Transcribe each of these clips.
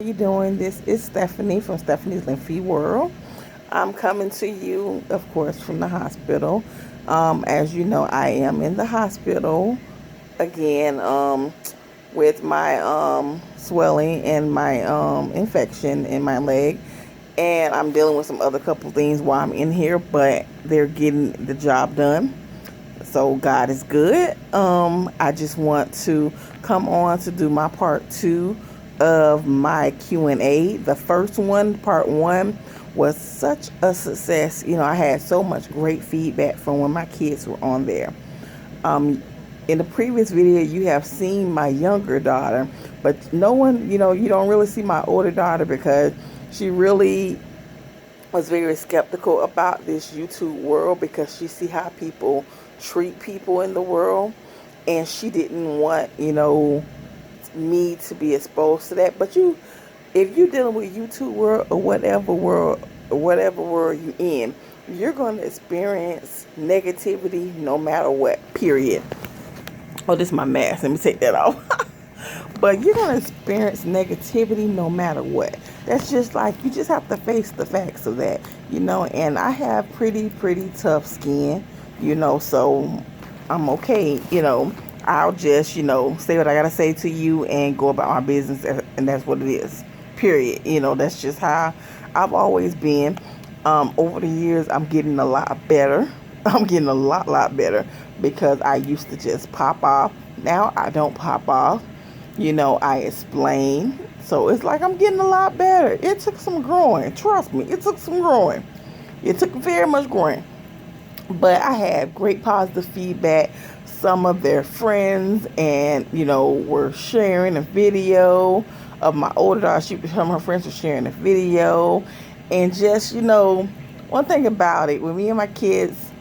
How you doing? This is Stephanie from Stephanie's Lymphy World. I'm coming to you, of course, from the hospital. As you know, I am in the hospital again with my swelling and my infection in my leg. And I'm dealing with some other couple things while I'm in here, but they're getting the job done. So God is good. I just want to come on to do my part 2 of my Q&A. The first one, part 1, was such a success. I had so much great feedback from when my kids were on there. In the previous video, you have seen my younger daughter, but no one, you don't really see my older daughter because she really was very skeptical about this YouTube world because she see how people treat people in the world, and she didn't want me to be exposed to that. But if you're dealing with YouTube world or whatever world you in, you're going to experience negativity no matter what, period. Oh, this is my mask, let me take that off. But you're going to experience negativity no matter what. That's just like, you just have to face the facts of that, and I have pretty tough skin, so I'm okay, I'll just, say what I got to say to you and go about my business, and that's what it is, period. That's just how I've always been. Over the years, I'm getting a lot better. I'm getting a lot better because I used to just pop off. Now I don't pop off. I explain. So it's like I'm getting a lot better. It took some growing. Trust me, it took some growing. It took very much growing. But I had great positive feedback. Some of their friends and, were sharing a video of my older daughter. Some of her friends were sharing a video. And just, one thing about it, with me and my kids,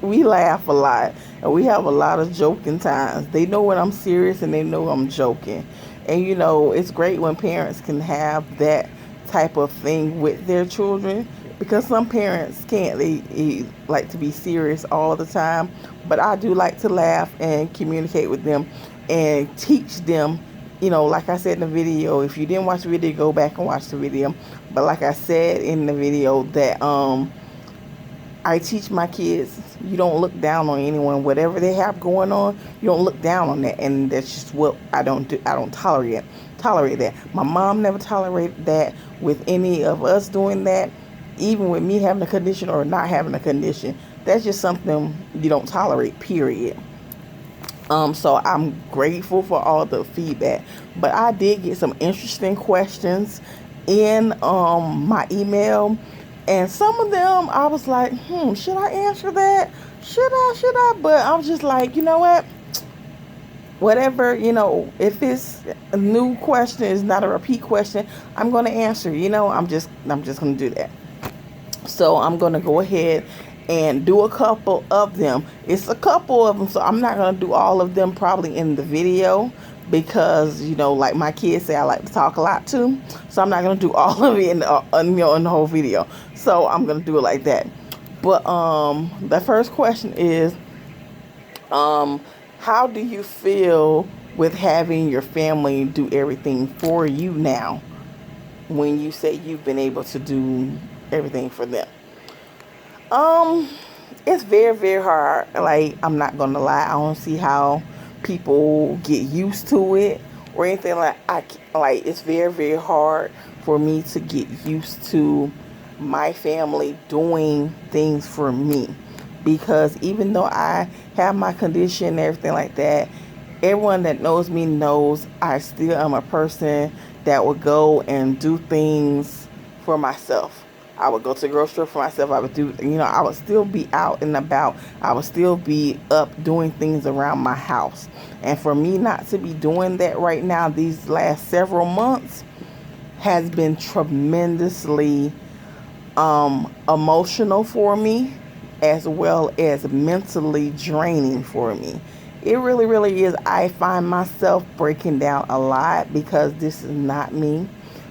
we laugh a lot and we have a lot of joking times. They know when I'm serious and they know I'm joking. And it's great when parents can have that type of thing with their children, because some parents can't. They like to be serious all the time, but I do like to laugh and communicate with them and teach them. Like I said in the video, if you didn't watch the video, go back and watch the video. But like I said in the video, that I teach my kids, you don't look down on anyone. Whatever they have going on, you don't look down on that. And that's just what I don't do. I don't tolerate that. My mom never tolerated that with any of us doing that. Even with me having a condition or not having a condition, that's just something you don't tolerate, period. So I'm grateful for all the feedback. But I did get some interesting questions in my email. And some of them, I was like, should I answer that? Should I? But I was just like, you know what? Whatever, if it's a new question, it's not a repeat question, I'm going to answer, I'm just going to do that. So I'm going to go ahead and do a couple of them. It's a couple of them, so I'm not going to do all of them probably in the video, because like my kids say, I like to talk a lot too, so I'm not going to do all of it in the whole video. So I'm going to do it like that. But the first question is, how do you feel with having your family do everything for you now, when you say you've been able to do everything for them? It's very hard. Like, I'm not gonna lie, I don't see how people get used to it or anything. Like it's very hard for me to get used to my family doing things for me, because even though I have my condition and everything like that, everyone that knows me knows I still am a person that would go and do things for myself. I would go to the grocery store for myself. I would do, I would still be out and about. I would still be up doing things around my house. And for me not to be doing that right now, these last several months, has been tremendously emotional for me, as well as mentally draining for me. It really is. I find myself breaking down a lot because this is not me.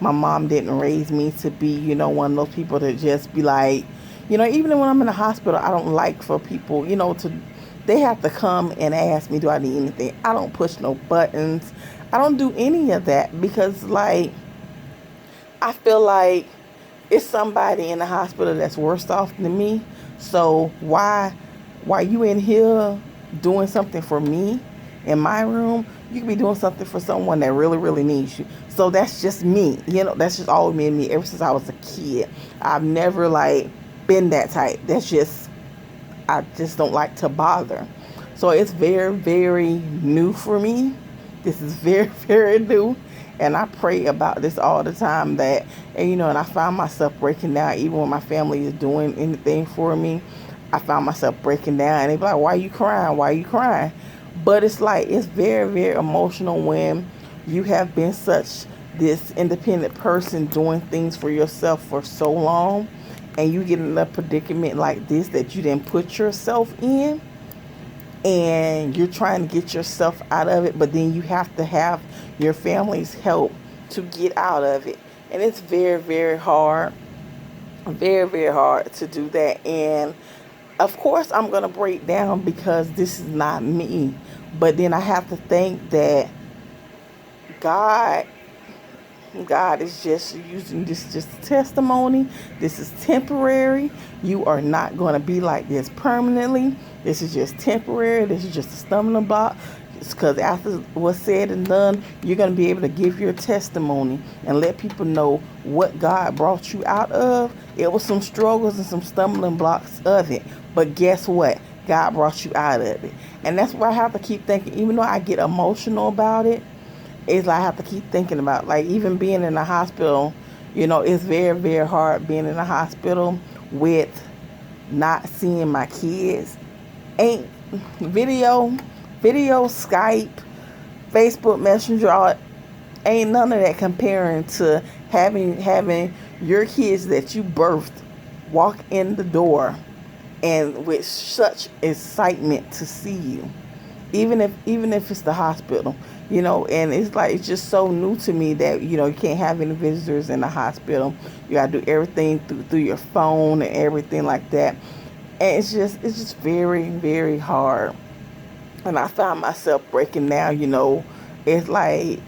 My mom didn't raise me to be, one of those people that just be like, even when I'm in the hospital, I don't like for people, they have to come and ask me, do I need anything? I don't push no buttons. I don't do any of that because, like, I feel like it's somebody in the hospital that's worse off than me. So why you in here doing something for me in my room? You could be doing something for someone that really, really needs you. So that's just me. That's just always been me ever since I was a kid. I've never like been that type. I just don't like to bother. So it's very, very new for me. This is very, very new. And I pray about this all the time and I find myself breaking down even when my family is doing anything for me. I found myself breaking down and they be like, why are you crying? Why are you crying? But it's like, it's very, very emotional when you have been such this independent person doing things for yourself for so long and you get in a predicament like this that you didn't put yourself in and you're trying to get yourself out of it, but then you have to have your family's help to get out of it. And it's very, very hard. Very, very hard to do that. And of course I'm going to break down because this is not me. But then I have to think that God is just using this just testimony. This is temporary. You are not going to be like this permanently. This is just temporary. This is just a stumbling block. Because after what's said and done, you're going to be able to give your testimony and let people know what God brought you out of. It was some struggles and some stumbling blocks of it. But guess what? God brought you out of it. And that's why I have to keep thinking, even though I get emotional about it, it's like I have to keep thinking about, like, even being in the hospital, it's very, very hard being in the hospital with not seeing my kids. Ain't video, Skype, Facebook Messenger, ain't none of that comparing to having your kids that you birthed walk in the door and with such excitement to see you. Even if it's the hospital, and it's just so new to me that, you can't have any visitors in the hospital. You gotta do everything through your phone and everything like that. And it's just very, very hard. And I found myself breaking down, it's like,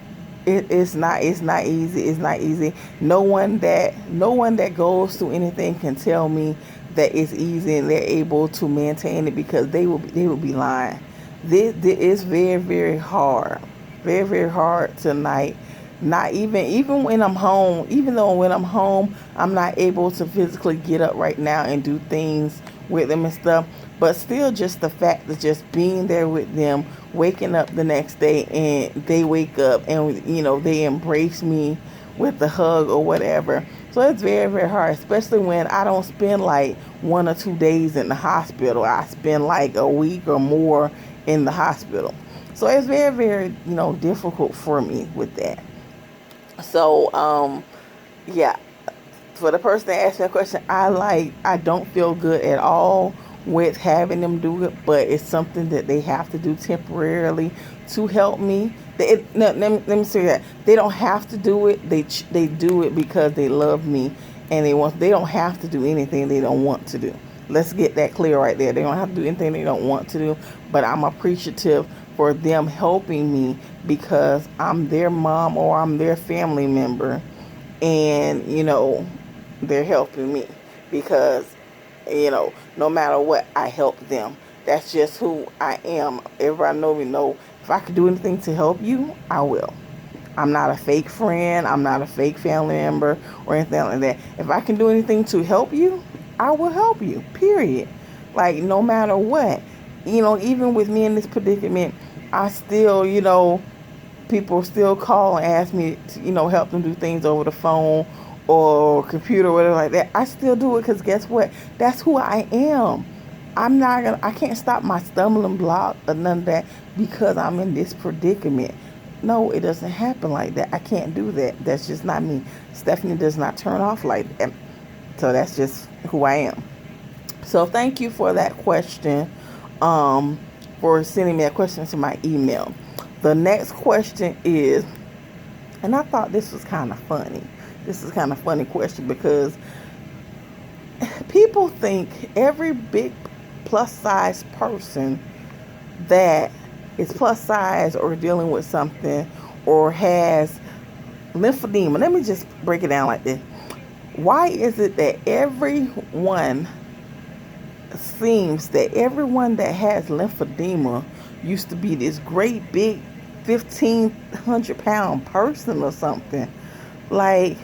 it's not easy. It's not easy. No one that goes through anything can tell me that it's easy and they're able to maintain it, because they will be lying. This is very, very hard. Very, very hard tonight. Not even when I'm home, even though when I'm home, I'm not able to physically get up right now and do things with them and stuff. But still, just the fact of just being there with them, waking up the next day and they wake up and, they embrace me with the hug or whatever. So it's very, very hard, especially when I don't spend like 1 or 2 days in the hospital. I spend like a week or more in the hospital. So it's very, very, difficult for me with that. So, yeah, for the person that asked me a question, I don't feel good at all with having them do it, but it's something that they have to do temporarily to help me. Let me say that they don't have to do it. They do it because they love me, and they don't have to do anything they don't want to do. Let's get that clear right there. They don't have to do anything they don't want to do, but I'm appreciative for them helping me because I'm their mom or I'm their family member, and they're helping me because no matter what, I help them. That's just who I am. Everybody know if I could do anything to help you, I will. I'm not a fake friend. I'm not a fake family member or anything like that. If I can do anything to help you, I will help you, period. Like, no matter what. Even with me in this predicament, I still, people still call and ask me to, help them do things over the phone or computer or whatever like that. I still do it because guess what? That's who I am. I can't stop my stumbling block or none of that because I'm in this predicament. No, it doesn't happen like that. I can't do that. That's just not me. Stephanie does not turn off like that. So that's just who I am. So thank you for that question, for sending me a question to my email. The next question is, and I thought this was kind of funny. This is kind of funny question because people think every big plus size person that is plus size or dealing with something or has lymphedema. Let me just break it down like this. Why is it that everyone that has lymphedema used to be this great big 1,500-pound person or something? Like,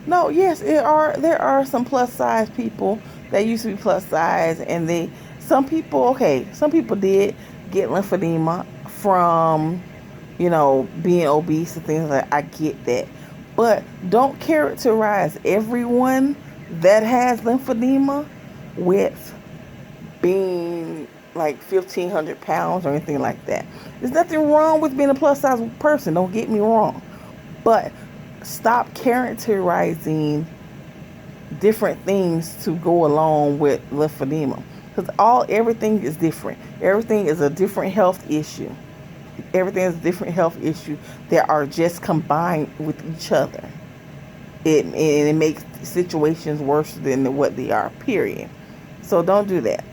no, yes, there are some plus size people that used to be plus size, and some people did get lymphedema from, being obese and things like that. I get that. But don't characterize everyone that has lymphedema with being like 1,500 pounds or anything like that. There's nothing wrong with being a plus size person, don't get me wrong. But stop characterizing different things to go along with lymphedema. Because everything is different. Everything is a different health issue. Everything is a different health issue that are just combined with each other. It makes situations worse than what they are, period. So don't do that.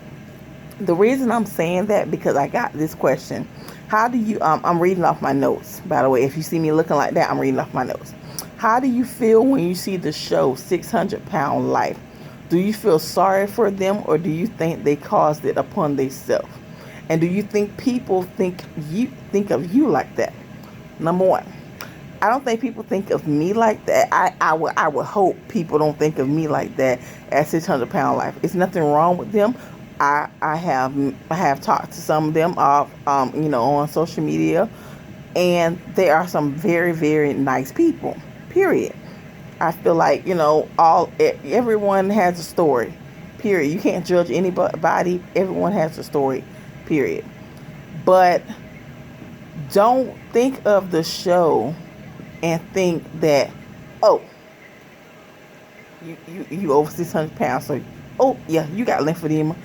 The reason I'm saying that, because I got this question. How do you, I'm reading off my notes, by the way. If you see me looking like that, I'm reading off my notes. How do you feel when you see the show 600-Pound Life? Do you feel sorry for them, or do you think they caused it upon themselves? And do you think people think of you like that? Number one, I don't think people think of me like that. I would hope people don't think of me like that at 600-Pound Life. It's nothing wrong with them. I have talked to some of them on social media, and they are some very, very nice people. Period. I feel like everyone has a story. Period. You can't judge anybody. Everyone has a story. Period. But don't think of the show and think that, oh, you over 600 pounds, so yeah, you got lymphedema.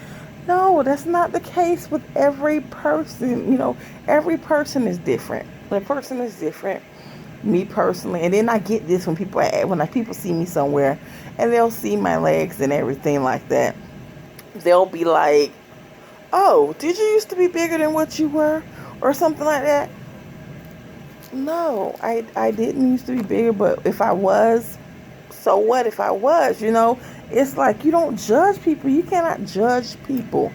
No, that's not the case with every person. Every person is different. The person is different. Me personally, and then I get this when people see me somewhere and they'll see my legs and everything like that. They'll be like, oh, did you used to be bigger than what you were, or something like that? No, I didn't used to be bigger, but if I was, so what if I was? It's like, you don't judge people. You cannot judge people.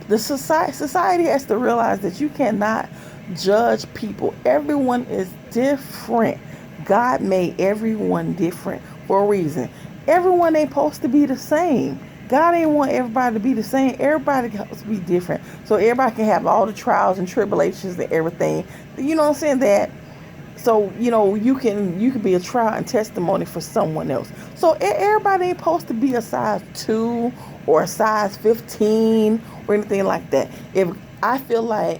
The society has to realize that you cannot judge people. Everyone is different. God made everyone different for a reason. Everyone ain't supposed to be the same. God ain't want everybody to be the same. Everybody has to be different, so everybody can have all the trials and tribulations and everything. You know what I'm saying? That so you can be a trial and testimony for someone else. So everybody ain't supposed to be a size 2 or a size 15 or anything like that. If I feel like,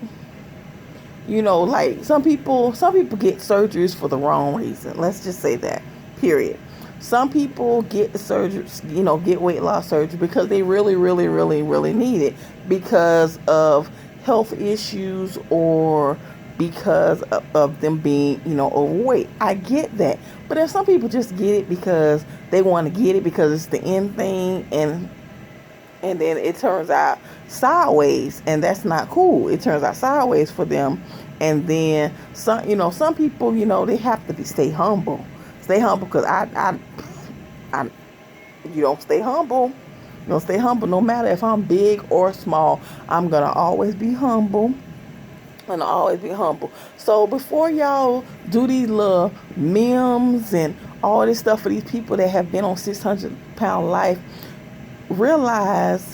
like some people get surgeries for the wrong reason. Let's just say that, period. Some people get the surgery, get weight loss surgery because they really, really, really, really need it because of health issues or because of them being, overweight. I get that. But then some people just get it because they want to get it because it's the end thing, and then it turns out sideways, and that's not cool. It turns out sideways for them. And then some people, they have to stay humble. Stay humble, because you don't stay humble. You don't stay humble no matter if I'm big or small. I'm going to always be humble. So before y'all do these little memes and all this stuff for these people that have been on 600-Pound Life, realize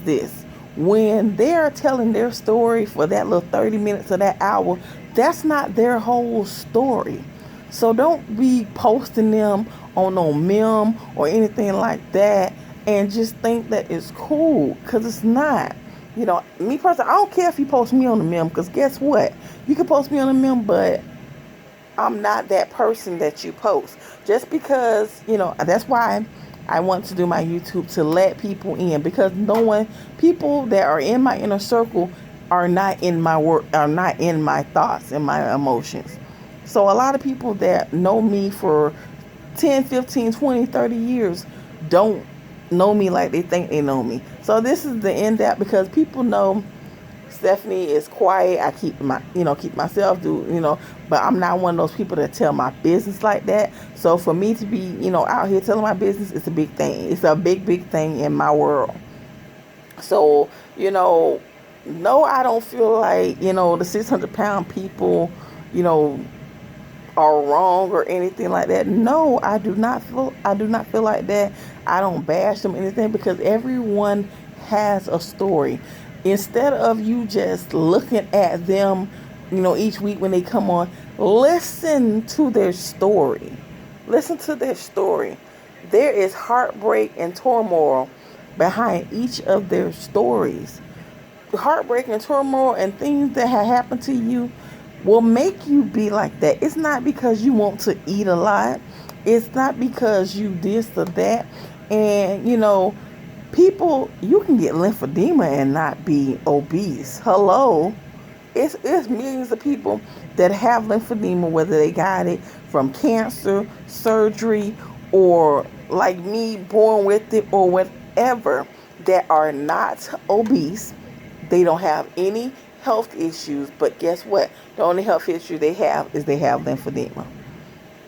this. When they're telling their story for that little 30 minutes or that hour, that's not their whole story. So don't be posting them on no meme or anything like that and just think that it's cool, because it's not. Me personally, I don't care if you post me on the meme, because guess what? You can post me on the meme, but I'm not that person that you post. Just because, that's why I want to do my YouTube, to let people in, because people that are in my inner circle are not in my work, are not in my thoughts and my emotions. So a lot of people that know me for 10, 15, 20, 30 years don't know me like they think they know me. So this is the end that, because people know Stephanie is quiet. I keep keep myself, but I'm not one of those people that tell my business like that. So for me to be, out here telling my business, it's a big thing. It's a big, big thing in my world. So, no, I don't feel like, the 600-pound people, are wrong or anything like that. No, I do not feel like that. I don't bash them or anything, because everyone has a story. Instead of you just looking at them, each week when they come on, listen to their story. Listen to their story. There is heartbreak and turmoil behind each of their stories. Heartbreak and turmoil and things that have happened to you will make you be like that. It's not because you want to eat a lot. It's not because you this or that. And, people, you can get lymphedema and not be obese. Hello. It's millions of people that have lymphedema, whether they got it from cancer, surgery, or like me, born with it, or whatever, that are not obese. They don't have any health issues, but guess what? The only health issue they have is they have lymphedema.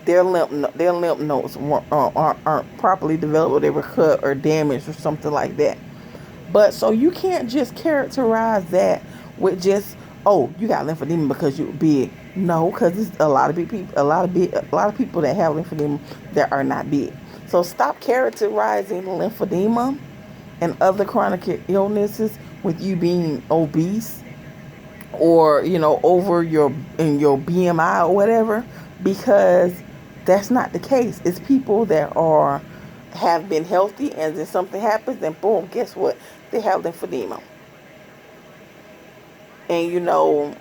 Their lymph nodes aren't properly developed, or they were cut or damaged or something like that. But so you can't just characterize that with just, oh, you got lymphedema because you're big. No, because there's a lot of big people, a lot of people that have lymphedema that are not big. So stop characterizing lymphedema and other chronic illnesses with you being obese, or over your BMI or whatever, because that's not the case. It's people that have been healthy, and then something happens, and boom, guess what? They have lymphedema. And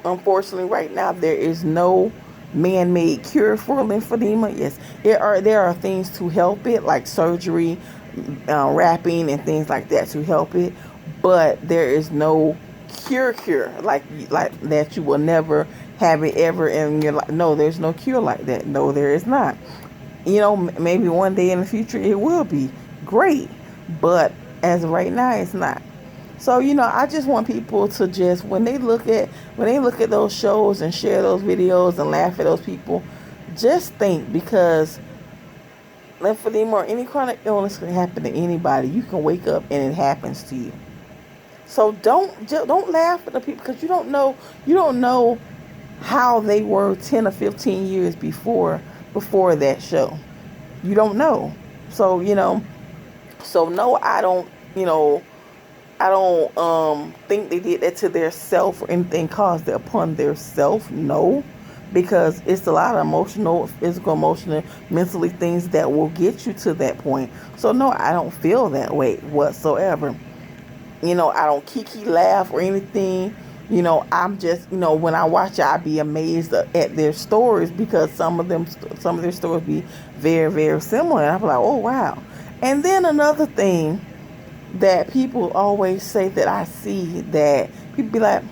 unfortunately, right now there is no man-made cure for lymphedema. Yes, there are things to help it, like surgery, wrapping, and things like that to help it. But there is no cure like that. You will never have it ever in your life. No, there's no cure like that. No, there is not. Maybe one day in the future it will be great, but as of right now, it's not. So I just want people to just, when they look at those shows and share those videos and laugh at those people, just think, because lymphedema or any chronic illness can happen to anybody. You can wake up and it happens to you. So don't laugh at the people, because you don't know how they were 10 or 15 years before that show. You don't know. So no, I don't think they did that to their self or anything caused it upon their self. No, because it's a lot of emotional, physical, emotional, mentally things that will get you to that point. So no, I don't feel that way whatsoever. I don't kiki laugh or anything. I'm just, when I watch it, I be amazed at their stories, because some of their stories be very, very similar. And I'm like, oh, wow. And then another thing that people always say that I see, that people be like,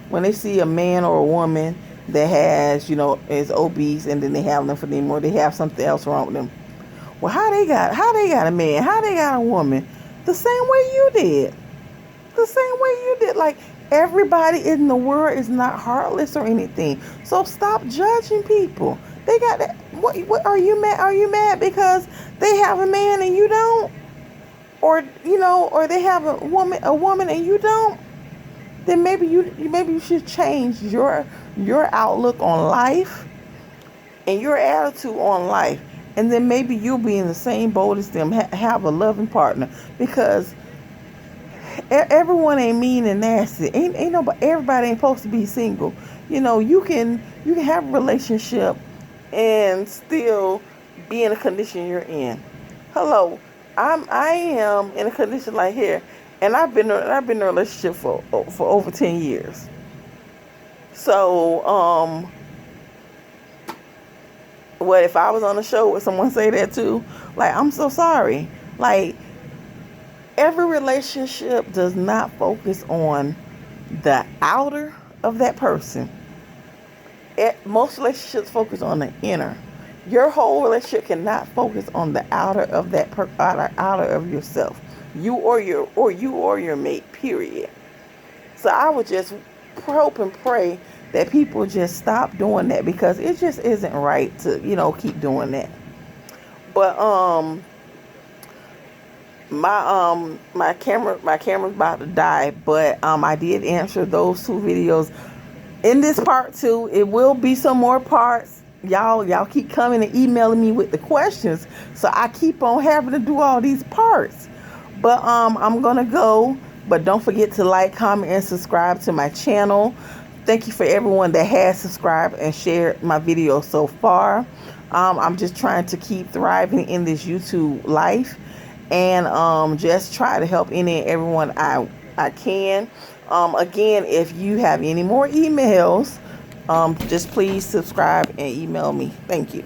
when they see a man or a woman that has, is obese, and then they have lymphedema, or they have something else wrong with them. Well, how they got a man? How they got a woman? The same way you did. Like, everybody in the world is not heartless or anything. So stop judging people. They got that. What are you mad? Are you mad because they have a man and you don't? Or or they have a woman and you don't? Then maybe you should change your outlook on life and your attitude on life. And then maybe you'll be in the same boat as them, have a loving partner, because everyone ain't mean and nasty. Ain't nobody. Everybody ain't supposed to be single. You can have a relationship and still be in a condition you're in. Hello, I am in a condition like here, and I've been in a relationship for over 10 years. So what if I was on the show with someone say that too? Like, I'm so sorry. Like, every relationship does not focus on the outer of that person. Most relationships focus on the inner. Your whole relationship cannot focus on the outer of that outer of yourself. You or your mate. Period. So I would just hope and pray that people just stop doing that, because it just isn't right to, keep doing that. But my camera's about to die, but I did answer those 2 videos. In this part 2, it will be some more parts. Y'all keep coming and emailing me with the questions, so I keep on having to do all these parts. But I'm gonna go. But don't forget to like, comment, and subscribe to my channel. Thank you for everyone that has subscribed and shared my video so far. I'm just trying to keep thriving in this YouTube life, and just try to help any and everyone I can. Again, if you have any more emails, just please subscribe and email me. Thank you.